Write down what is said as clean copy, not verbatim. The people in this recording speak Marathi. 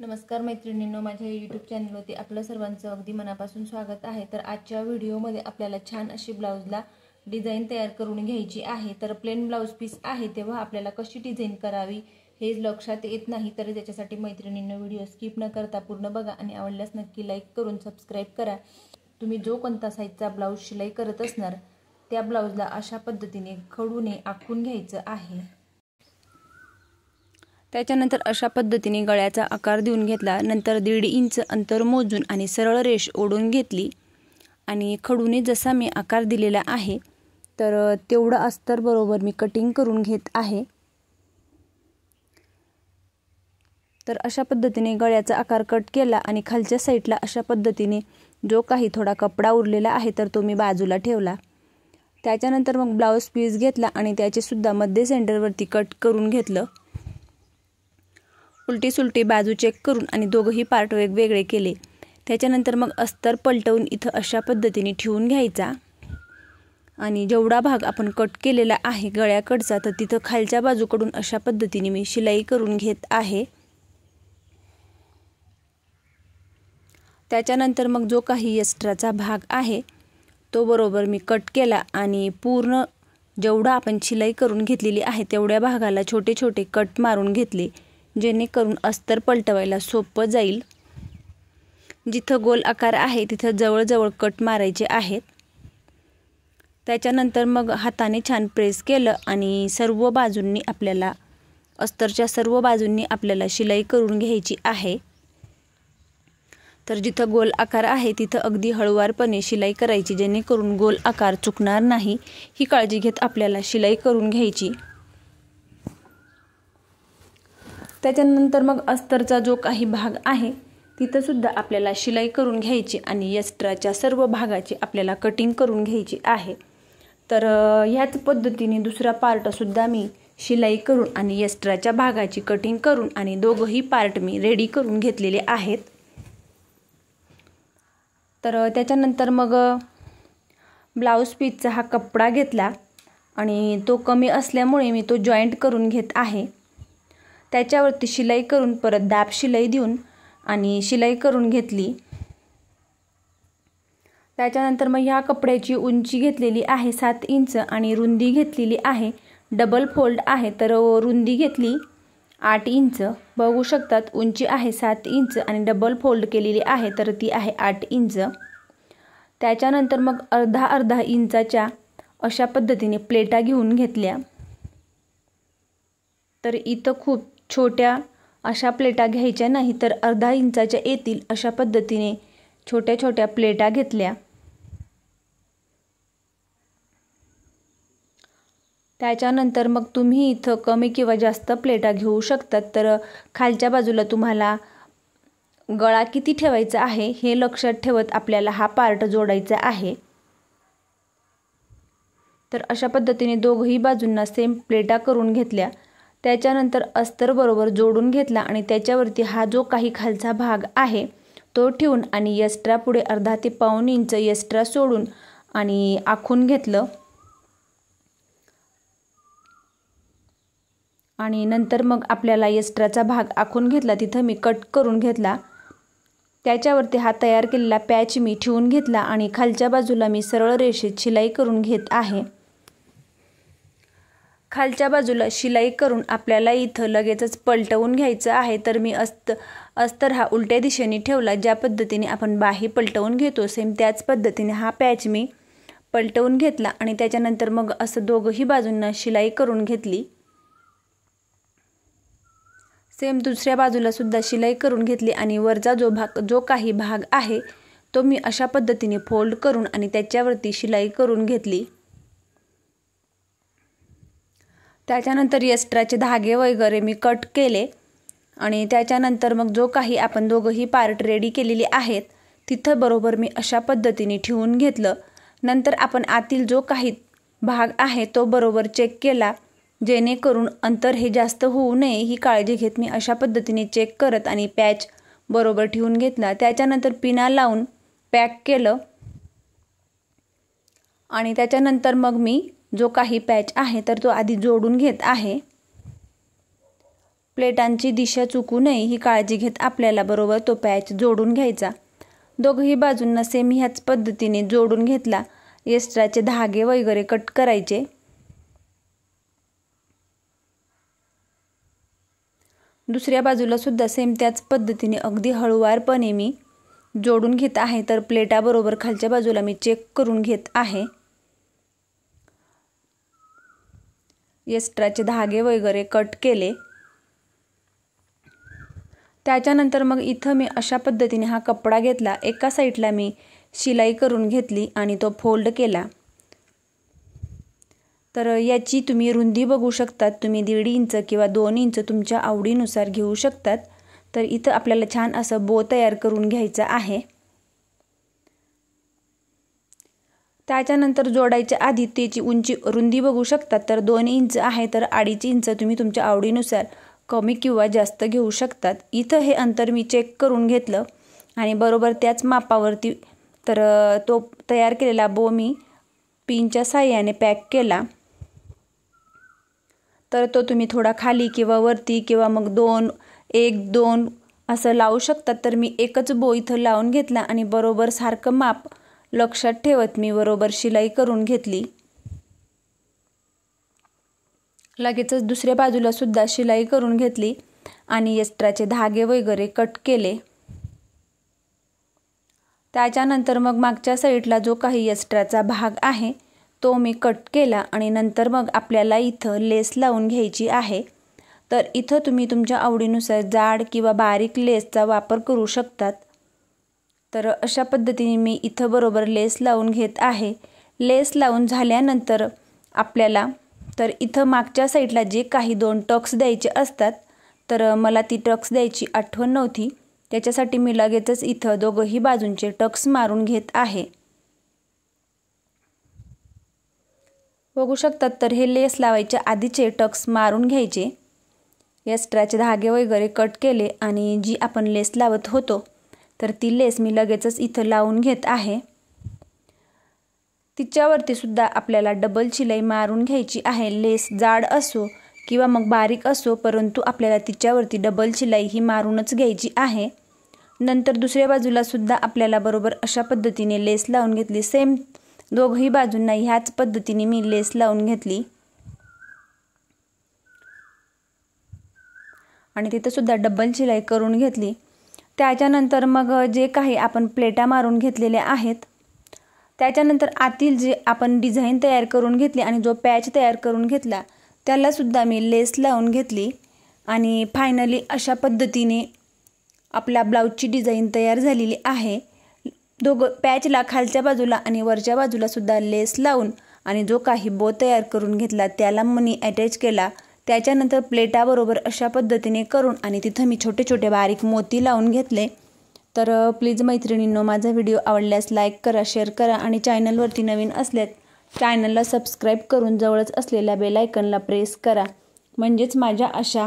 नमस्कार मैत्रिणींनो, माझ्या यूट्यूब चॅनलवरती आपलं सर्वांचं अगदी मनापासून स्वागत आहे। तर आजच्या व्हिडिओमध्ये आपल्याला छान अशी ब्लाउजला डिझाइन तयार करून घ्यायची आहे। तर प्लेन ब्लाउज पीस आहे तेव्हा आपल्याला कशी डिझाइन करावी हे लक्षात येत नाही, तर त्याच्यासाठी मैत्रिणींनो व्हिडिओ स्किप न करता पूर्ण बघा आणि आवडल्यास नक्की लाईक करून सबस्क्राइब करा। तुम्ही जो कोणता साइजचा ब्लाउज शिलाई करत असणार त्या ब्लाउजला अशा पद्धतीने खडूने आखून घ्यायचं आहे। त्याच्यानंतर अशा पद्धतीने गळ्याचा आकार देऊन घेतला। नंतर 1.5 इंच अंतर मोजून आणि सरळ रेष ओढून घेतली आणि खडूने जसा मी आकार दिलेला आहे तर तेवढं अस्तर बरोबर मी कटिंग करून घेत आहे। तर अशा पद्धतीने गळ्याचा आकार कट केला आणि खालच्या साईडला अशा पद्धतीने जो काही थोडा कपडा उरलेला आहे तर तो मी बाजूला ठेवला। त्याच्यानंतर मग ब्लाउज पीस घेतला आणि त्याचे सुद्धा मध्य सेंटरवरती कट करून घेतलं। उलटी सुलटी बाजू चेक करून आणि दोघही पार्ट वेगवेगळे केले। त्याच्यानंतर मग अस्तर पलटवून इथं अशा पद्धतीने ठेवून घ्यायचा आणि जेवढा भाग आपण कट केलेला आहे गळ्याकडचा तर तिथं खालच्या बाजूकडून अशा पद्धतीने मी शिलाई करून घेत आहे। त्याच्यानंतर मग जो काही एक्स्ट्राचा भाग आहे तो बरोबर मी कट केला आणि पूर्ण जेवढा आपण शिलाई करून घेतलेली आहे तेवढ्या भागाला छोटे छोटे कट मारून घेतले, जेणेकरून अस्तर पलटवायला सोपं जाईल। जिथं गोल आकार आहे तिथं जवळ कट मारायचे आहेत। त्याच्यानंतर मग हाताने छान प्रेस केलं आणि सर्व बाजूंनी आपल्याला अस्तरच्या सर्व बाजूंनी आपल्याला शिलाई करून घ्यायची आहे। तर जिथं गोल आकार आहे तिथं अगदी हळूवारपणे शिलाई करायची, जेणेकरून गोल आकार चुकणार नाही ही काळजी घेत आपल्याला शिलाई करून घ्यायची। त्याच्यानंतर मग अस्तरचा जो काही भाग आहे तिथं सुद्धा आपल्याला शिलाई करून घ्यायची आणि एक्स्ट्राच्या सर्व भागाची आपल्याला कटिंग करून घ्यायची आहे। तर ह्याच पद्धतीने दुसरा पार्ट सुद्धा मी शिलाई करून आणि एक्स्ट्राच्या भागाची कटिंग करून आणि दोघही पार्ट मी रेडी करून घेतलेले आहेत। तर त्याच्यानंतर मग ब्लाउज पीसचा हा कपडा घेतला आणि तो कमी असल्यामुळे मी तो जॉईंट करून घेत आहे। त्याच्यावरती शिलाई करून परत दाब शिलाई देऊन आणि शिलाई करून घेतली। त्याच्यानंतर मग ह्या कपड्याची उंची घेतलेली आहे 7 इंच आणि रुंदी घेतलेली आहे, डबल फोल्ड आहे तर रुंदी घेतली 8 इंच। बघू शकतात उंची आहे 7 इंच आणि डबल फोल्ड केलेली आहे तर ती आहे 8 इंच। त्याच्यानंतर मग अर्धा इंचाच्या अशा पद्धतीने प्लेटा घेऊन घेतल्या। तर इथं खूप छोट्या अशा प्लेटा घ्यायच्या नाही तर अर्धा इंचाच्या येतील अशा पद्धतीने छोट्या छोट्या प्लेटा घेतल्या। त्याच्यानंतर मग तुम्ही इथं कमी किंवा जास्त प्लेटा घेऊ शकतात। तर खालच्या बाजूला तुम्हाला गळा किती ठेवायचा आहे हे लक्षात ठेवत आपल्याला हा पार्ट जोडायचा आहे। तर अशा पद्धतीने दोघही बाजूंना सेम प्लेटा करून घेतल्या। त्याच्यानंतर अस्तर बरोबर जोडून घेतला आणि त्याच्यावरती हा जो काही खालचा भाग आहे तो ठेवून आणि एक्स्ट्रा पुढे अर्धा ते पाऊण इंच एक्स्ट्रा सोडून आणि आखून घेतलं आणि नंतर मग आपल्याला एक्स्ट्राचा भाग आखून घेतला तिथं मी कट करून घेतला। त्याच्यावरती हा तयार केलेला पॅच मी ठेवून घेतला आणि खालच्या बाजूला मी सरळ रेषेत शिलाई करून घेत आहे। खालच्या बाजूला शिलाई करून आपल्याला इथं लगेचच पलटवून घ्यायचं आहे। तर मी अस्तर हा उलट्या दिशेने ठेवला, ज्या पद्धतीने आपण बाही पलटवून घेतो सेम त्याच पद्धतीने हा पॅच मी पलटवून घेतला आणि त्याच्यानंतर मग असं दोघही बाजूंना शिलाई करून घेतली। सेम दुसऱ्या बाजूला सुद्धा शिलाई करून घेतली आणि वरचा जो काही भाग आहे तो मी अशा पद्धतीने फोल्ड करून आणि त्याच्यावरती शिलाई करून घेतली। त्याच्यानंतर एक्स्ट्राचे धागे वगैरे मी कट केले आणि त्याच्यानंतर मग जो काही आपण दोघही पार्ट रेडी केलेले आहेत तिथं बरोबर मी अशा पद्धतीने ठेवून घेतलं। नंतर आपण आतील जो काही भाग आहे तो बरोबर चेक केला, जेणेकरून अंतर हे जास्त होऊ नये ही काळजी घेत मी अशा पद्धतीने चेक करत आणि पॅच बरोबर ठेवून घेतला। त्याच्यानंतर पिना लावून पॅक केलं आणि त्याच्यानंतर मग मी जो काही पॅच आहे तर तो आधी जोडून घेत आहे। प्लेटांची दिशा चुकू नये ही काळजी घेत आपल्याला बरोबर तो पॅच जोडून घ्यायचा। दोघंही बाजूंना सेम ह्याच पद्धतीने जोडून घेतला। एक्स्ट्राचे धागे वगैरे कट करायचे। दुसऱ्या बाजूला सुद्धा सेम त्याच पद्धतीने अगदी हळूवारपणे मी जोडून घेत आहे। तर प्लेटाबरोबर खालच्या बाजूला मी चेक करून घेत आहे। एक्स्ट्राचे धागे वगैरे कट केले। त्याच्यानंतर मग इथं मी अशा पद्धतीने हा कपडा घेतला, एका साईडला मी शिलाई करून घेतली आणि तो फोल्ड केला। तर याची तुम्ही रुंदी बघू शकतात, तुम्ही 1.5 इंच किंवा 2 इंच तुमच्या आवडीनुसार घेऊ शकतात। तर इथं आपल्याला छान असं बो तयार करून घ्यायचं आहे। त्याच्यानंतर जोडायच्या आधी त्याची रुंदी बघू शकतात, तर 2 इंच आहे, तर 2.5 इंच तुम्ही तुमच्या आवडीनुसार कमी किंवा जास्त घेऊ शकतात। इथं हे अंतर मी चेक करून घेतलं आणि बरोबर त्याच मापावरती तर तो तयार केलेला बो मी पिनच्या साहाय्याने पॅक केला। तर तो तुम्ही थोडा खाली किंवा वरती किंवा मग 1 2 असं लावू शकतात। तर मी एकच बो इथं लावून घेतला आणि बरोबर सारखं माप लक्षात ठेवत मी बरोबर शिलाई करून घेतली। लगेचच दुसऱ्या बाजूला सुद्धा शिलाई करून घेतली आणि एक्स्ट्राचे धागे वगैरे कट केले। त्याच्यानंतर मग मागच्या साईडला जो काही एक्स्ट्राचा भाग आहे तो मी कट केला आणि नंतर मग आपल्याला इथं लेस लावून घ्यायची आहे। तर इथं तुम्ही तुमच्या आवडीनुसार जाड किंवा बारीक लेसचा वापर करू शकतात। तर अशा पद्धतीने मी इथं बरोबर लेस लावून घेत आहे। लेस लावून झाल्यानंतर आपल्याला तर इथं मागच्या साईडला जे काही 2 टक्स द्यायचे असतात, तर मला ती टक्स द्यायची आठवण नव्हती, त्याच्यासाठी मी लगेचच इथं दोघंही बाजूंचे टक्स मारून घेत आहे। बघू शकतात, तर हे लेस लावायच्या आधीचे टक्स मारून घ्यायचे। एक्स्ट्राचे धागे वगैरे कट केले आणि जी आपण लेस लावत होतो तर ती लेस मी लगेचच इथं लावून घेत आहे। तिच्यावरती सुद्धा आपल्याला डबल शिलाई मारून घ्यायची आहे। लेस जाड असो किंवा मग बारीक असो, परंतु आपल्याला तिच्यावरती डबल शिलाई ही मारूनच घ्यायची आहे। नंतर दुसऱ्या बाजूला सुद्धा आपल्याला बरोबर अशा पद्धतीने लेस लावून घेतली। सेम दोघही बाजूंना ह्याच पद्धतीने मी लेस लावून घेतली आणि तिथं सुद्धा डबल शिलाई करून घेतली। त्याच्यानंतर मग जे काही आपण प्लेटा मारून घेतलेल्या आहेत, त्याच्यानंतर आतील जे आपण डिझाईन तयार करून घेतली आणि जो पॅच तयार करून घेतला त्याला सुद्धा मी लेस लावून घेतली आणि फायनली अशा पद्धतीने आपल्या ब्लाऊजची डिझाईन तयार झालेली आहे। पॅचला खालच्या बाजूला आणि वरच्या बाजूला सुद्धा लेस लावून आणि जो काही बो तयार करून घेतला त्याला मनी अटॅच केला। त्याच्यानंतर प्लेटाबरोबर अशा पद्धतीने करून आणि तिथं मी छोटे छोटे बारीक मोती लावून घेतले। तर प्लीज मैत्रिणींनो, माझा व्हिडिओ आवडल्यास लाईक करा, शेअर करा आणि चॅनलवरती नवीन असल्यास चॅनलला सबस्क्राईब करून जवळच असलेल्या बेल आयकॉनला प्रेस करा, म्हणजेच माझ्या अशा